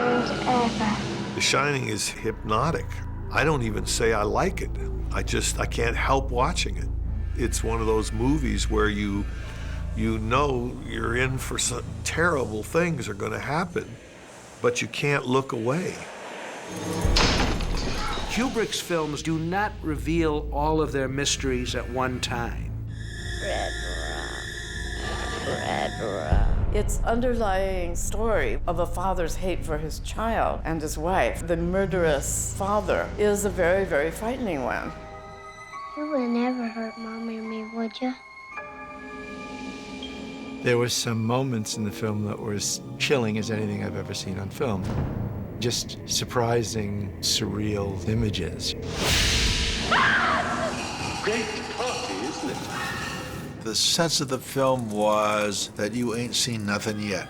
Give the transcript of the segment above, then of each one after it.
times ever. The Shining is hypnotic. I don't even say I like it. I can't help watching it. It's one of those movies where you know you're in for some terrible things are going to happen, but you can't look away. Kubrick's films do not reveal all of their mysteries at one time. Red rum, red rum. It's underlying story of a father's hate for his child and his wife. The murderous father is a very, very frightening one. You would never hurt Mom or me, would you? There were some moments in the film that were as chilling as anything I've ever seen on film. Just surprising, surreal images. Great party, isn't it? The sense of the film was that you ain't seen nothing yet.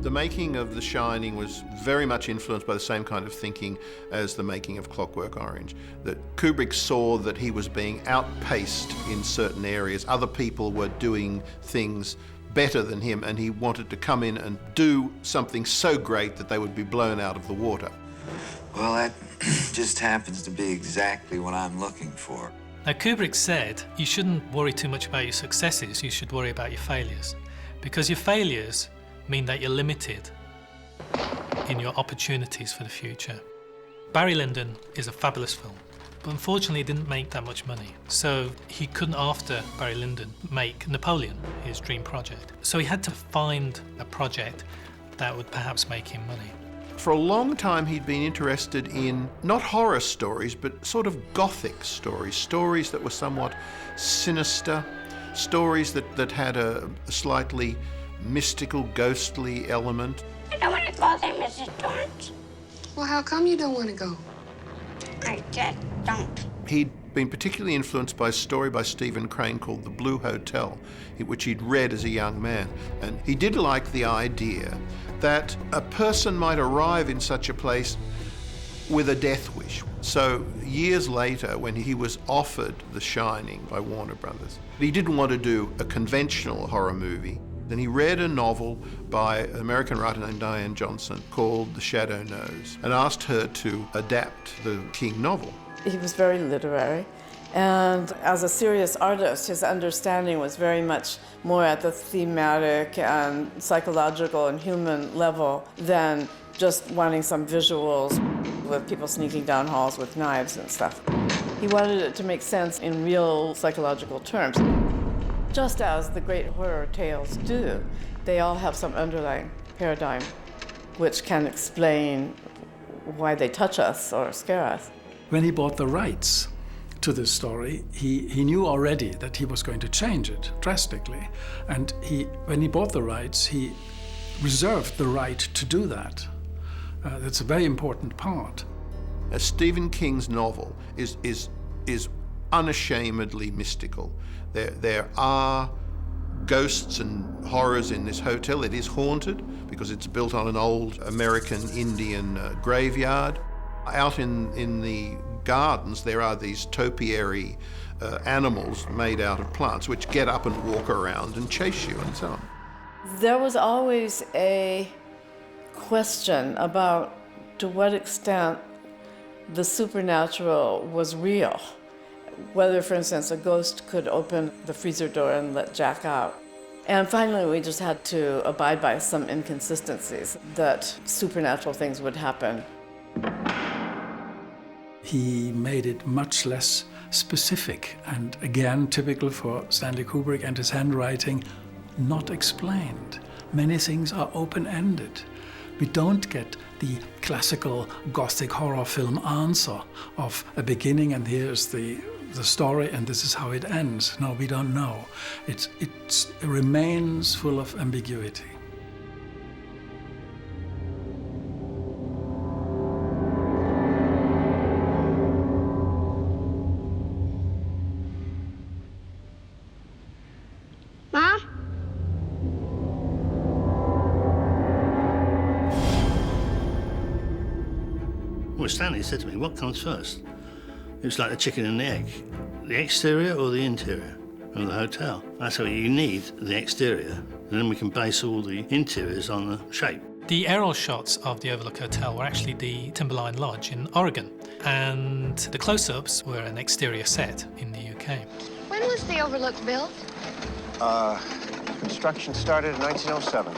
The making of The Shining was very much influenced by the same kind of thinking as the making of Clockwork Orange. That Kubrick saw that he was being outpaced in certain areas. Other people were doing things better than him, and he wanted to come in and do something so great that they would be blown out of the water. Well, that just happens to be exactly what I'm looking for. Now, Kubrick said you shouldn't worry too much about your successes, you should worry about your failures. Because your failures mean that you're limited in your opportunities for the future. Barry Lyndon is a fabulous film, but unfortunately it didn't make that much money. So he couldn't, after Barry Lyndon, make Napoleon, his dream project. So he had to find a project that would perhaps make him money. For a long time he'd been interested in not horror stories, but sort of gothic stories, stories that were somewhat sinister, stories that had a slightly mystical, ghostly element. I don't want to go there, Mrs. Torrance. Well, how come you don't want to go? I just don't. He'd been particularly influenced by a story by Stephen Crane called The Blue Hotel, which he'd read as a young man. And he did like the idea that a person might arrive in such a place with a death wish. So years later, when he was offered The Shining by Warner Brothers, he didn't want to do a conventional horror movie. Then he read a novel by an American writer named Diane Johnson called The Shadow Knows and asked her to adapt the King novel. He was very literary, and as a serious artist, his understanding was very much more at the thematic and psychological and human level than just wanting some visuals with people sneaking down halls with knives and stuff. He wanted it to make sense in real psychological terms. Just as the great horror tales do, they all have some underlying paradigm which can explain why they touch us or scare us. When he bought the rights to this story, he knew already that he was going to change it drastically. And when he bought the rights, he reserved the right to do that. That's a very important part. Stephen King's novel is unashamedly mystical. There are ghosts and horrors in this hotel. It is haunted because it's built on an old American Indian graveyard. Out in the gardens, there are these topiary animals made out of plants which get up and walk around and chase you and so on. There was always a question about to what extent the supernatural was real. Whether, for instance, a ghost could open the freezer door and let Jack out. And finally, we just had to abide by some inconsistencies that supernatural things would happen. He made it much less specific, and again, typical for Stanley Kubrick and his handwriting, not explained. Many things are open-ended. We don't get the classical Gothic horror film answer of a beginning and here's the story and this is how it ends. No, we don't know. It remains full of ambiguity. Mom? Well, Stanley said to me, what comes first? It was like the chicken and the egg. The exterior or the interior of the hotel? I said, well, you need the exterior, and then we can base all the interiors on the shape. The aerial shots of the Overlook Hotel were actually the Timberline Lodge in Oregon, and the close-ups were an exterior set in the UK. When was the Overlook built? Construction started in 1907.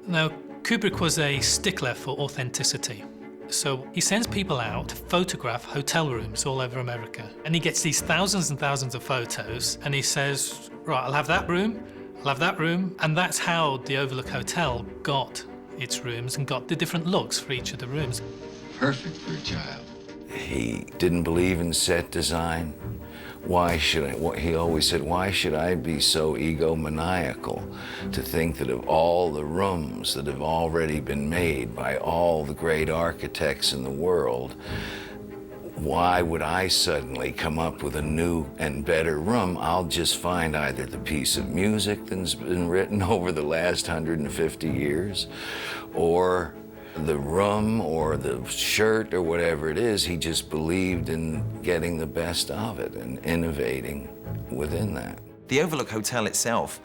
Now, Kubrick was a stickler for authenticity. So he sends people out to photograph hotel rooms all over America. And he gets these thousands and thousands of photos, and he says, right, I'll have that room, I'll have that room. And that's how the Overlook Hotel got its rooms and got the different looks for each of the rooms. Perfect for a child. He didn't believe in set design. Why should I, he always said, why should I be so egomaniacal to think that of all the rooms that have already been made by all the great architects in the world, why would I suddenly come up with a new and better room? I'll just find either the piece of music that's been written over the last 150 years, or the room or the shirt or whatever it is. He just believed in getting the best of it and innovating within that. The Overlook Hotel itself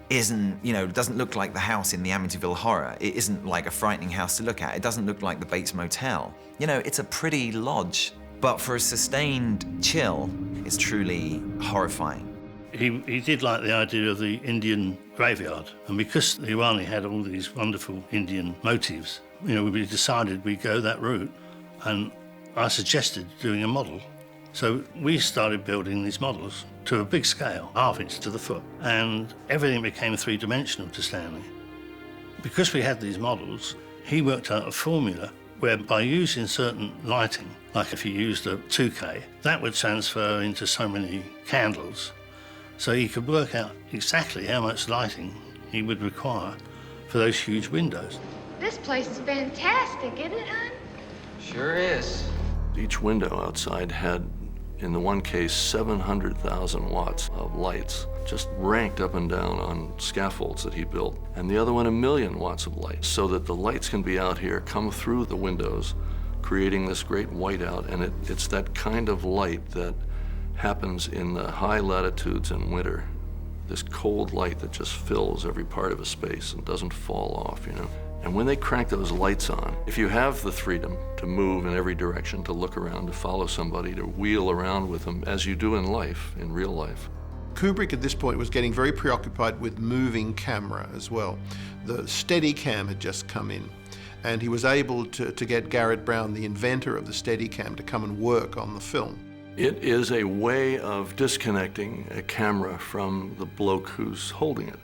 isn't, you know, doesn't look like the house in the Amityville Horror. It isn't like a frightening house to look at. It doesn't look like the Bates Motel. You know, it's a pretty lodge, but for a sustained chill, it's truly horrifying. He did like the idea of the Indian graveyard, and because the Irani had all these wonderful Indian motifs, you know, we decided we'd go that route, and I suggested doing a model. So we started building these models to a big scale, ½ inch to the foot, and everything became three-dimensional to Stanley. Because we had these models, he worked out a formula where by using certain lighting, like if you used a 2K, that would transfer into so many candles. So he could work out exactly how much lighting he would require for those huge windows. This place is fantastic, isn't it, hon? Sure is. Each window outside had, in the one case, 700,000 watts of lights, just ranked up and down on scaffolds that he built. And the other one, 1,000,000 watts of light, so that the lights can be out here, come through the windows, creating this great whiteout. And it's that kind of light that happens in the high latitudes in winter. This cold light that just fills every part of a space and doesn't fall off, you know. And when they crank those lights on, if you have the freedom to move in every direction, to look around, to follow somebody, to wheel around with them, as you do in life, in real life. Kubrick at this point was getting very preoccupied with moving camera as well. The Steadicam had just come in, and he was able to get Garrett Brown, the inventor of the Steadicam, to come and work on the film. It is a way of disconnecting a camera from the bloke who's holding it.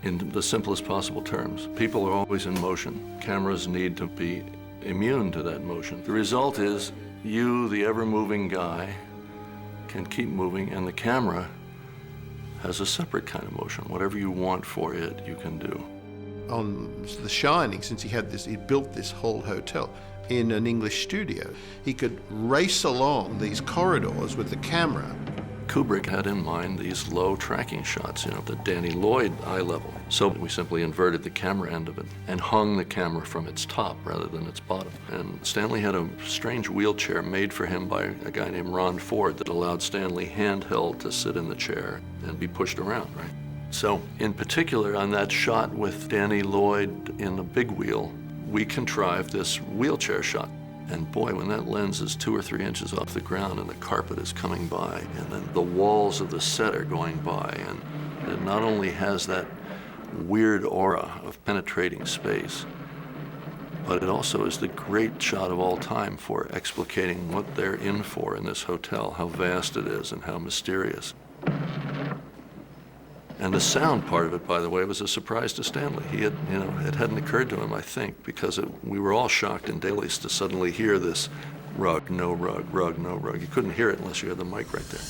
In the simplest possible terms. People are always in motion. Cameras need to be immune to that motion. The result is you, the ever-moving guy, can keep moving, and the camera has a separate kind of motion. Whatever you want for it, you can do. On The Shining, since he built this whole hotel in an English studio, he could race along these corridors with the camera. Kubrick had in mind these low tracking shots, you know, the Danny Lloyd eye level. So we simply inverted the camera end of it and hung the camera from its top rather than its bottom. And Stanley had a strange wheelchair made for him by a guy named Ron Ford that allowed Stanley handheld to sit in the chair and be pushed around, right? So in particular on that shot with Danny Lloyd in the big wheel, we contrived this wheelchair shot. And boy, when that lens is 2 or 3 inches off the ground and the carpet is coming by, and then the walls of the set are going by, and it not only has that weird aura of penetrating space, but it also is the great shot of all time for explicating what they're in for in this hotel, how vast it is and how mysterious. And the sound part of it, by the way, was a surprise to Stanley. He had, you know, it hadn't occurred to him, I think, because we were all shocked in dailies to suddenly hear this rug, no rug, rug, no rug. You couldn't hear it unless you had the mic right there.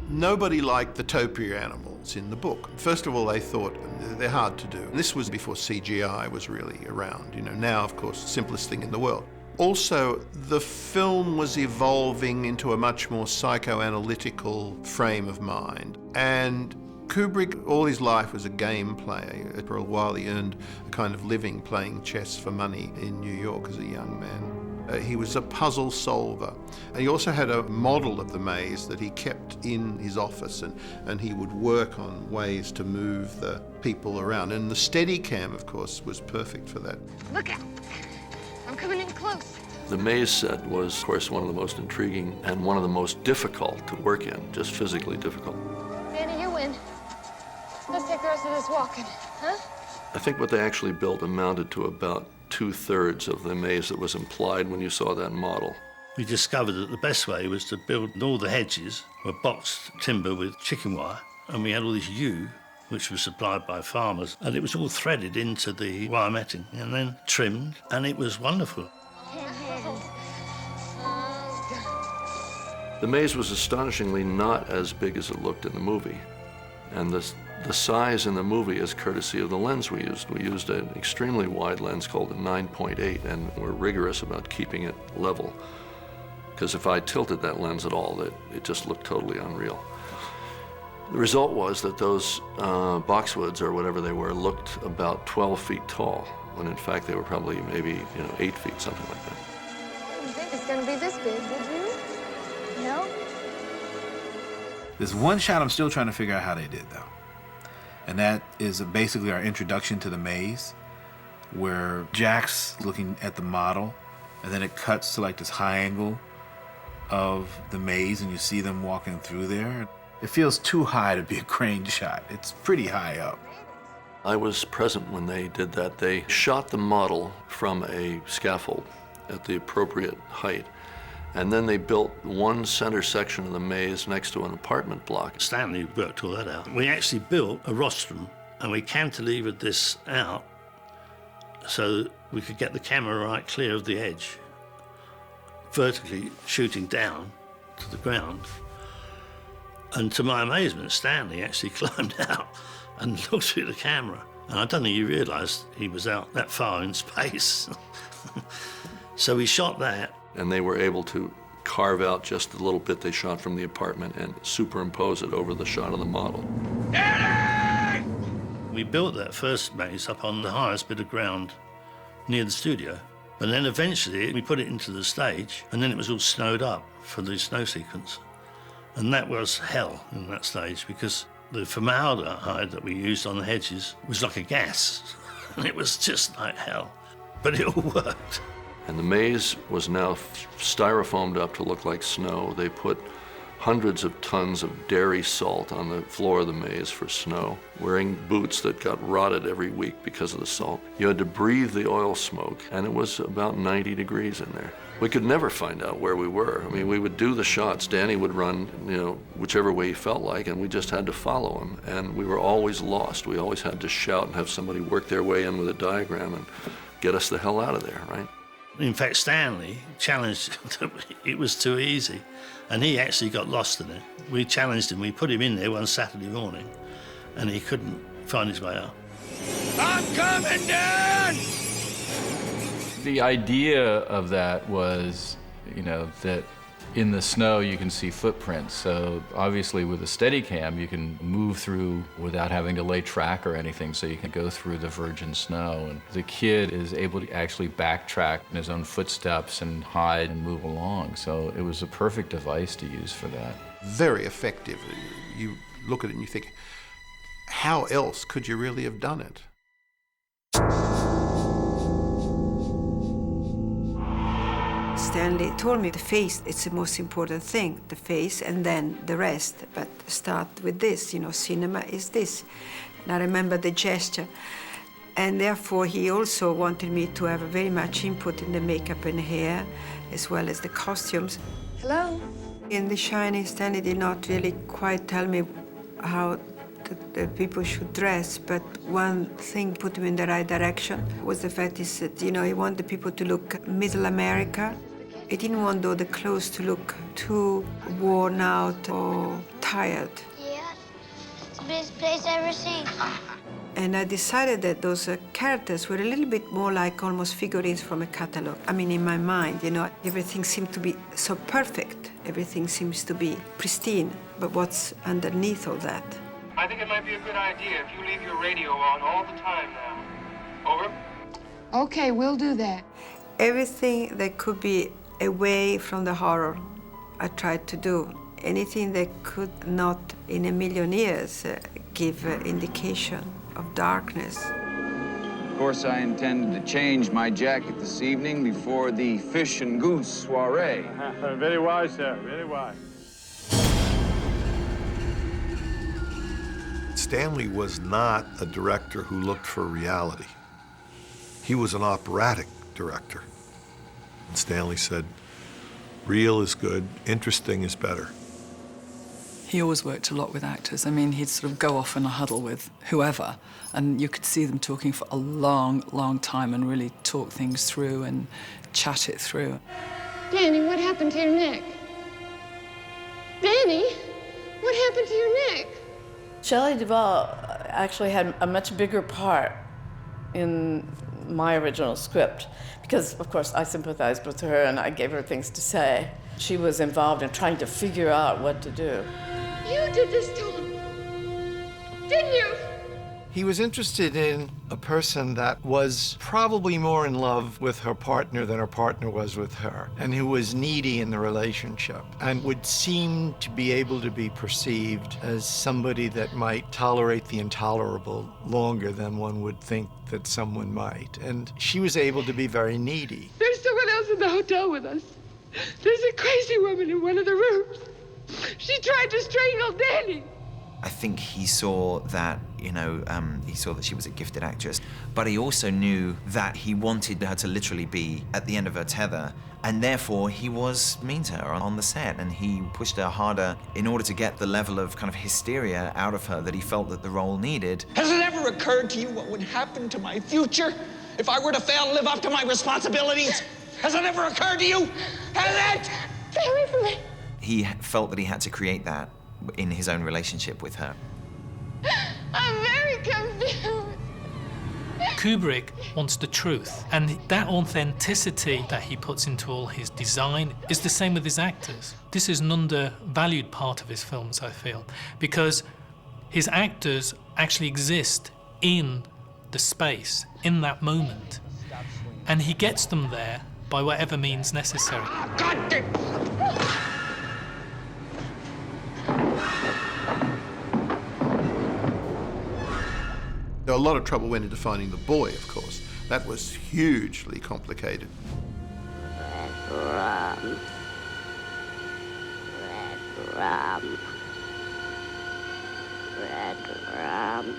Nobody liked the topiary animals in the book. First of all, they thought they're hard to do. And this was before CGI was really around. You know, now, of course, the simplest thing in the world. Also, the film was evolving into a much more psychoanalytical frame of mind. And Kubrick, all his life, was a game player. For a while, he earned a kind of living playing chess for money in New York as a young man. He was a puzzle solver. And he also had a model of the maze that he kept in his office, and he would work on ways to move the people around. And the Steadicam, of course, was perfect for that. Look out. I'm coming in close. The maze set was, of course, one of the most intriguing and one of the most difficult to work in, just physically difficult. Danny, you win. Let's take the rest of this walking, huh? I think what they actually built amounted to about 2/3 of the maze that was implied when you saw that model. We discovered that the best way was to build all the hedges were boxed timber with chicken wire, and we had all this yew, which was supplied by farmers, and it was all threaded into the wire netting and then trimmed, and it was wonderful. The maze was astonishingly not as big as it looked in the movie, and the size in the movie is courtesy of the lens we used. We used an extremely wide lens called a 9.8, and we're rigorous about keeping it level, because if I tilted that lens at all, it just looked totally unreal. The result was that those boxwoods, or whatever they were, looked about 12 feet tall, when in fact they were probably maybe 8 feet, something like that. I didn't think it's gonna be this big, did you? No? There's one shot I'm still trying to figure out how they did, though. And that is basically our introduction to the maze, where Jack's looking at the model, and then it cuts to like this high angle of the maze, and you see them walking through there. It feels too high to be a crane shot. It's pretty high up. I was present when they did that. They shot the model from a scaffold at the appropriate height, and then they built one center section of the maze next to an apartment block. Stanley worked all that out. We actually built a rostrum, and we cantilevered this out so we could get the camera right clear of the edge, vertically shooting down to the ground. And to my amazement, Stanley actually climbed out and looked through the camera. And I don't think he realised he was out that far in space. So we shot that. And they were able to carve out just the little bit they shot from the apartment and superimpose it over the shot of the model. We built that first maze up on the highest bit of ground near the studio. And then eventually we put it into the stage, and then it was all snowed up for the snow sequence. And that was hell in that stage, because the formaldehyde that we used on the hedges was like a gas. And it was just like hell. But it all worked. And the maze was now styrofoamed up to look like snow. They put hundreds of tons of dairy salt on the floor of the maze for snow, wearing boots that got rotted every week because of the salt. You had to breathe the oil smoke, and it was about 90 degrees in there. We could never find out where we were. I mean, we would do the shots. Danny would run, whichever way he felt like, and we just had to follow him. And we were always lost. We always had to shout and have somebody work their way in with a diagram and get us the hell out of there, right? In fact, Stanley challenged, it was too easy, and he actually got lost in it. We challenged him, we put him in there one Saturday morning, and he couldn't find his way out. I'm coming down! The idea of that was, that in the snow you can see footprints. So obviously with a Steadicam you can move through without having to lay track or anything, so you can go through the virgin snow. And the kid is able to actually backtrack in his own footsteps and hide and move along. So it was a perfect device to use for that. Very effective. You look at it and you think, how else could you really have done it? Stanley told me the face, it's the most important thing, the face and then the rest. But start with this, cinema is this. And I remember the gesture. And therefore, he also wanted me to have very much input in the makeup and hair, as well as the costumes. Hello? In The Shining, Stanley did not really quite tell me how the people should dress, but one thing put him in the right direction was the fact is that, he wanted people to look Middle America. He didn't want, though, the clothes to look too worn out or tired. Yeah, it's the best place I've ever seen. And I decided that those characters were a little bit more like almost figurines from a catalog. I mean, in my mind, everything seemed to be so perfect. Everything seems to be pristine. But what's underneath all that? I think it might be a good idea if you leave your radio on all the time now. Over? Okay, we'll do that. Everything that could be away from the horror, I tried to do. Anything that could not, in a million years, give indication of darkness. Of course, I intended to change my jacket this evening before the fish and goose soiree. Very wise, sir. Very wise. Stanley was not a director who looked for reality. He was an operatic director. And Stanley said, real is good, interesting is better. He always worked a lot with actors. I mean, he'd sort of go off in a huddle with whoever, and you could see them talking for a long, long time and really talk things through and chat it through. Danny, what happened to your neck? Danny, what happened to your neck? Shelley Duvall actually had a much bigger part in my original script because, of course, I sympathized with her and I gave her things to say. She was involved in trying to figure out what to do. You did this to him, didn't you? He was interested in a person that was probably more in love with her partner than her partner was with her, and who was needy in the relationship, and would seem to be able to be perceived as somebody that might tolerate the intolerable longer than one would think that someone might. And she was able to be very needy. There's someone else in the hotel with us. There's a crazy woman in one of the rooms. She tried to strangle Danny. I think he saw that, he saw that she was a gifted actress, but he also knew that he wanted her to literally be at the end of her tether, and therefore he was mean to her on the set, and he pushed her harder in order to get the level of kind of hysteria out of her that he felt that the role needed. Has it ever occurred to you what would happen to my future if I were to fail to live up to my responsibilities? Has it ever occurred to you? Has it? Stay away from me. He felt that he had to create that in his own relationship with her. I'm very confused. Kubrick wants the truth, and that authenticity that he puts into all his design is the same with his actors. This is an undervalued part of his films, I feel, because his actors actually exist in the space, in that moment, and he gets them there by whatever means necessary. God damn. A lot of trouble went into finding the boy, of course. That was hugely complicated. Red rum. Red rum.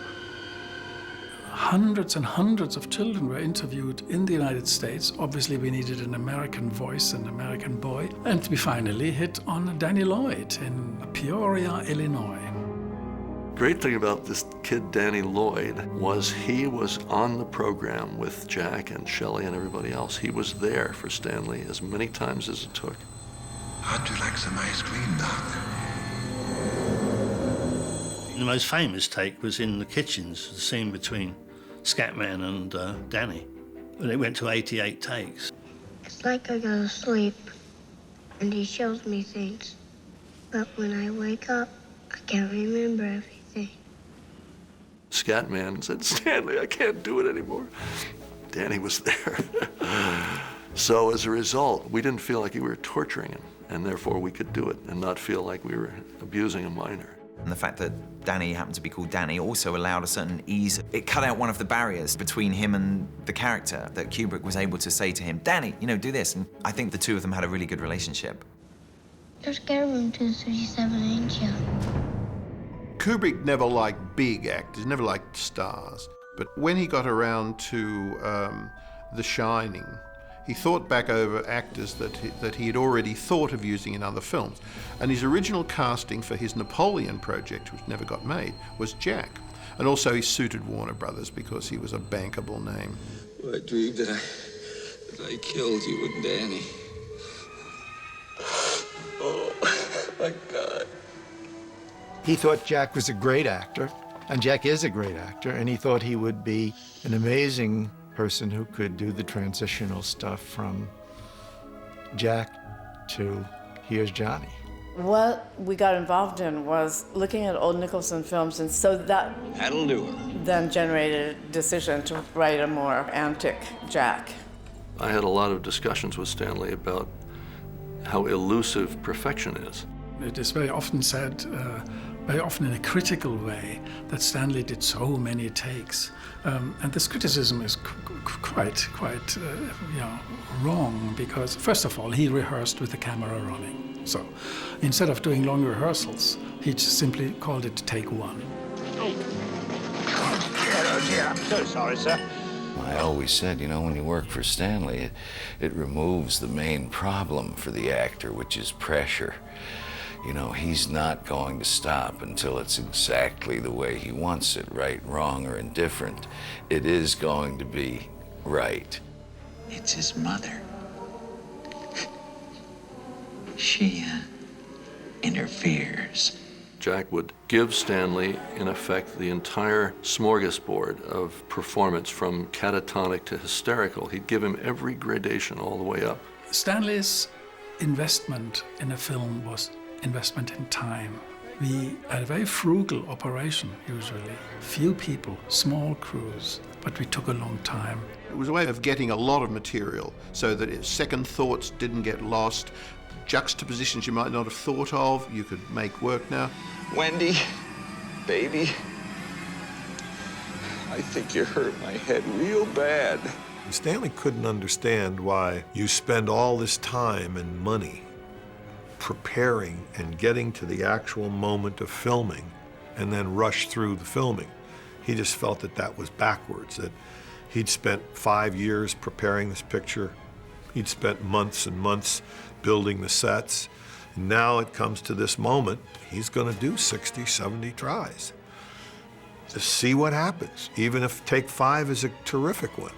Hundreds and hundreds of children were interviewed in the United States. Obviously, we needed an American voice, an American boy. And we finally hit on Danny Lloyd in Peoria, Illinois. Great thing about this kid, Danny Lloyd, was he was on the program with Jack and Shelley and everybody else. He was there for Stanley as many times as it took. How'd you like some ice cream, Doc? The most famous take was in the kitchens, the scene between Scatman and Danny. And it went to 88 takes. It's like I go to sleep, and he shows me things. But when I wake up, I can't remember everything. Scatman said, Stanley, I can't do it anymore. Danny was there. So as a result, we didn't feel like we were torturing him, and therefore we could do it and not feel like we were abusing a minor. And the fact that Danny happened to be called Danny also allowed a certain ease. It cut out one of the barriers between him and the character, that Kubrick was able to say to him, Danny, do this. And I think the two of them had a really good relationship. You're scared of him to 37-inch young. Kubrick never liked big actors, never liked stars. But when he got around to The Shining, he thought back over actors that he had already thought of using in other films. And his original casting for his Napoleon project, which never got made, was Jack. And also he suited Warner Brothers because he was a bankable name. I dreamed that I killed you and Danny. Oh, my God. He thought Jack was a great actor, and Jack is a great actor, and he thought he would be an amazing person who could do the transitional stuff from Jack to here's Johnny. What we got involved in was looking at old Nicholson films, and so That'll do it. then generated a decision to write a more antic Jack. I had a lot of discussions with Stanley about how elusive perfection is. It is very often said, very often in a critical way, that Stanley did so many takes. And this criticism is quite wrong, because first of all, he rehearsed with the camera running. So instead of doing long rehearsals, he just simply called it take one. Oh, dear, I'm so sorry, sir. I always said, you know, when you work for Stanley, it removes the main problem for the actor, which is pressure. You know, he's not going to stop until it's exactly the way he wants it, right, wrong, or indifferent. It is going to be right. It's his mother. She interferes. Jack would give Stanley, in effect, the entire smorgasbord of performance from catatonic to hysterical. He'd give him every gradation all the way up. Stanley's investment in a film was investment in time. We had a very frugal operation, usually. Few people, small crews, but we took a long time. It was a way of getting a lot of material so that second thoughts didn't get lost. Juxtapositions you might not have thought of, you could make work now. Wendy, baby, I think you hurt my head real bad. Stanley couldn't understand why you spend all this time and money preparing and getting to the actual moment of filming and then rush through the filming. He just felt that that was backwards, that he'd spent 5 years preparing this picture. He'd spent months and months building the sets. Now it comes to this moment, he's going to do 60, 70 tries to see what happens, even if take 5 is a terrific one.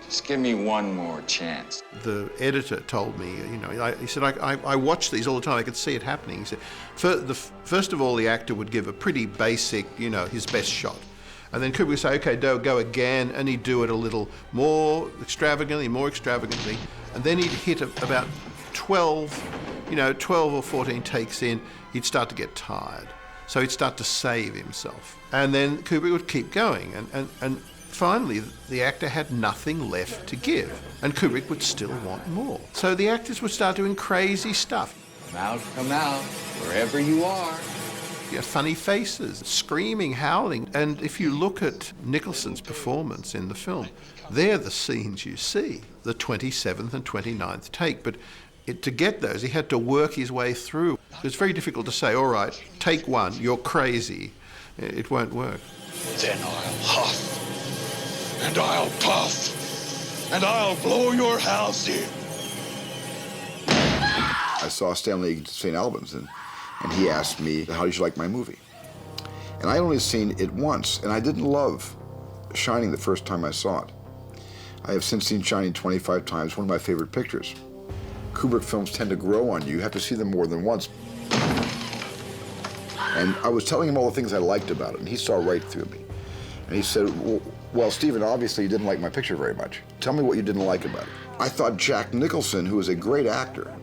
Just give me one more chance. The editor told me, you know, he said, I watch these all the time, I could see it happening. He said, first of all, the actor would give a pretty basic, you know, his best shot. And then Kubrick would say, okay, go again, and he'd do it a little more extravagantly, and then he'd hit about 12 or 14 takes in, he'd start to get tired. So he'd start to save himself. And then Kubrick would keep going, and finally, the actor had nothing left to give, and Kubrick would still want more. So the actors would start doing crazy stuff. Come out, wherever you are. You know, funny faces, screaming, howling. And if you look at Nicholson's performance in the film, they're the scenes you see, the 27th and 29th take. But to get those, he had to work his way through. It's very difficult to say, all right, take one, you're crazy. It won't work. Then I'll huff, and I'll puff, and I'll blow your house in. I saw Stanley at St. Albans, and he asked me, how did you like my movie? And I only seen it once, and I didn't love Shining the first time I saw it. I have since seen Shining 25 times, one of my favorite pictures. Kubrick films tend to grow on you. You have to see them more than once. And I was telling him all the things I liked about it, and he saw right through me. And he said, well, Stephen, obviously you didn't like my picture very much. Tell me what you didn't like about it. I thought Jack Nicholson, who is a great actor,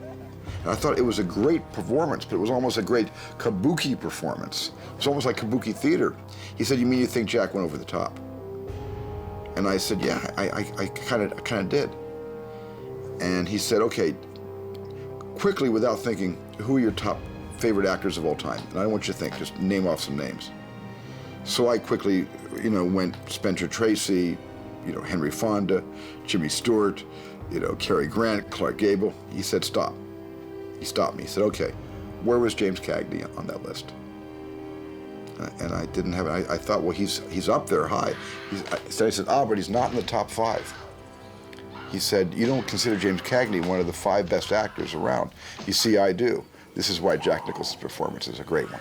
and I thought it was a great performance, but it was almost a great kabuki performance. It was almost like kabuki theater. He said, you mean you think Jack went over the top? And I said, yeah, I kind of did. And he said, okay, quickly, without thinking, who are your top favorite actors of all time? And I don't want you to think, just name off some names. So I quickly, went Spencer Tracy, Henry Fonda, Jimmy Stewart, Cary Grant, Clark Gable. He said, stop. He stopped me. He said, okay, where was James Cagney on that list? And I didn't have it. I thought, well, he's up there high. I said, but he's not in the top 5. He said, you don't consider James Cagney one of the 5 best actors around. You see, I do. This is why Jack Nicholson's performance is a great one.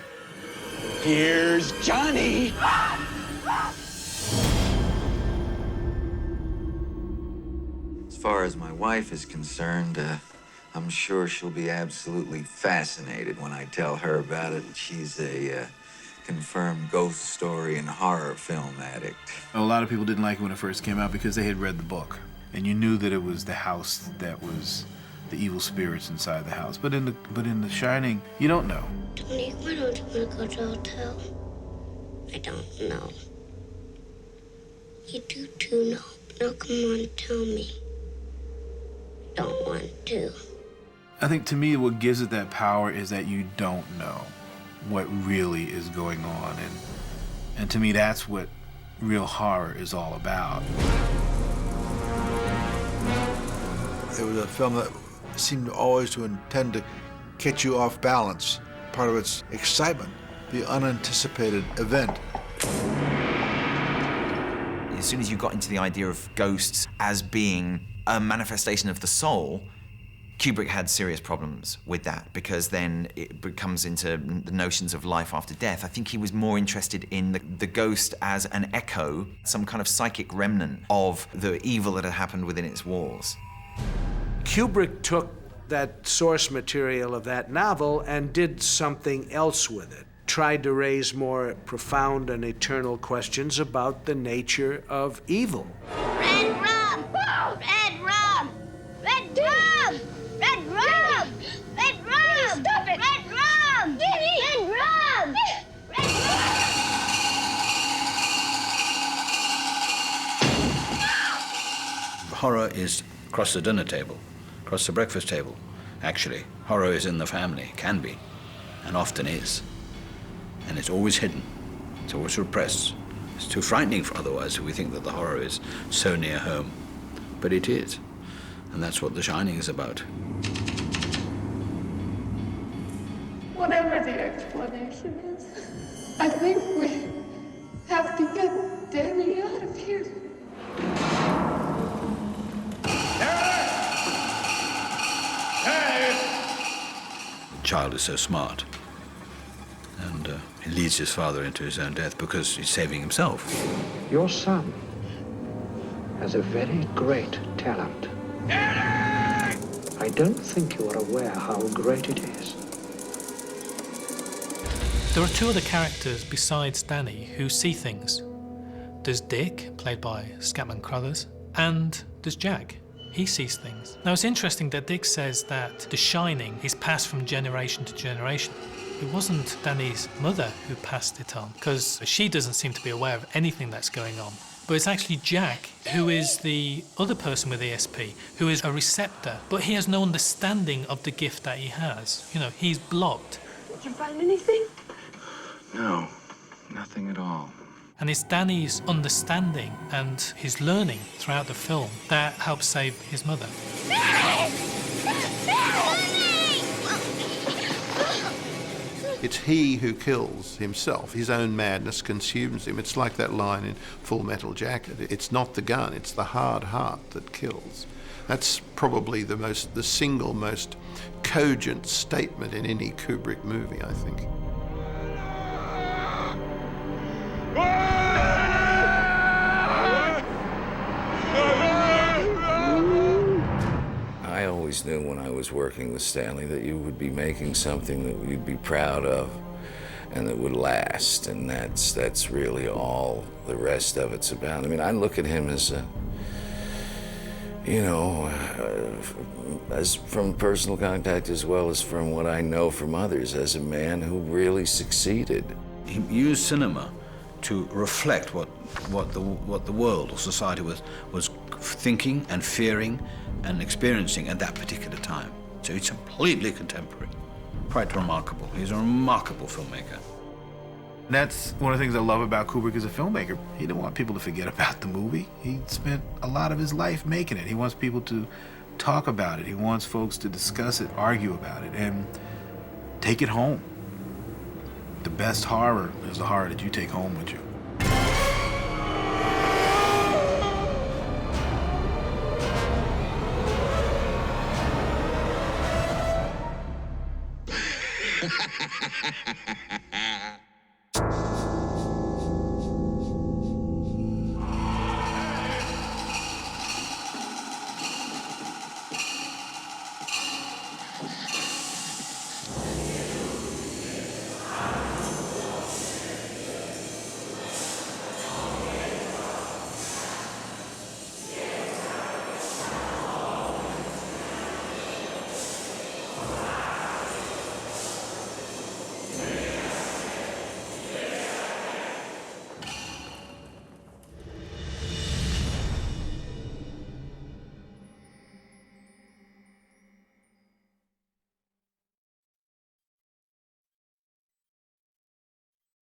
Here's Johnny. As far as my wife is concerned, I'm sure she'll be absolutely fascinated when I tell her about it. She's a confirmed ghost story and horror film addict. A lot of people didn't like it when it first came out because they had read the book. And you knew that it was the house that was the evil spirits inside the house. But in The Shining, you don't know. Tony, why don't you want to go to a hotel? I don't know. You do too know. Now come on, tell me. Don't want to. I think to me what gives it that power is that you don't know what really is going on. And to me that's what real horror is all about. It was a film that seemed always to intend to catch you off balance. Part of its excitement, the unanticipated event. As soon as you got into the idea of ghosts as being a manifestation of the soul, Kubrick had serious problems with that, because then it comes into the notions of life after death. I think he was more interested in the ghost as an echo, some kind of psychic remnant of the evil that had happened within its walls. Kubrick took that source material of that novel and did something else with it. Tried to raise more profound and eternal questions about the nature of evil. Red rum! Red rum! Red rum! Red rum! Red rum! Stop it! Red rum! Red rum! Red rum! Horror is across the dinner table, across the breakfast table. Actually, horror is in the family, can be, and often is. And it's always hidden, it's always repressed. It's too frightening for otherwise if we think that the horror is so near home. But it is, and that's what The Shining is about. Whatever the explanation is, I think we have to get Danny out of here. The child is so smart, and he leads his father into his own death because he's saving himself. Your son has a very great talent. I don't think you are aware how great it is. There are two other characters besides Danny who see things. There's Dick, played by Scatman Crothers, and there's Jack. He sees things. Now it's interesting that Dick says that The Shining is passed from generation to generation. It wasn't Danny's mother who passed it on, because she doesn't seem to be aware of anything that's going on. But it's actually Jack, who is the other person with ESP, who is a receptor, but he has no understanding of the gift that he has. You know, he's blocked. Did you find anything? No, nothing at all. And it's Danny's understanding and his learning throughout the film that helps save his mother. It's he who kills himself. His own madness consumes him. It's like that line in Full Metal Jacket. It's not the gun, it's the hard heart that kills. That's probably the single most cogent statement in any Kubrick movie, I think. I always knew when I was working with Stanley that you would be making something that you'd be proud of and that would last, and that's really all the rest of it's about. I mean, I look at him as a, you know, as from personal contact as well as from what I know from others, as a man who really succeeded. He used cinema to reflect what the world or society was thinking and fearing and experiencing at that particular time. So it's completely contemporary. Quite remarkable. He's a remarkable filmmaker. That's one of the things I love about Kubrick as a filmmaker. He didn't want people to forget about the movie. He spent a lot of his life making it. He wants people to talk about it. He wants folks to discuss it, argue about it, and take it home. The best horror is the horror that you take home with you. Ha ha ha ha ha!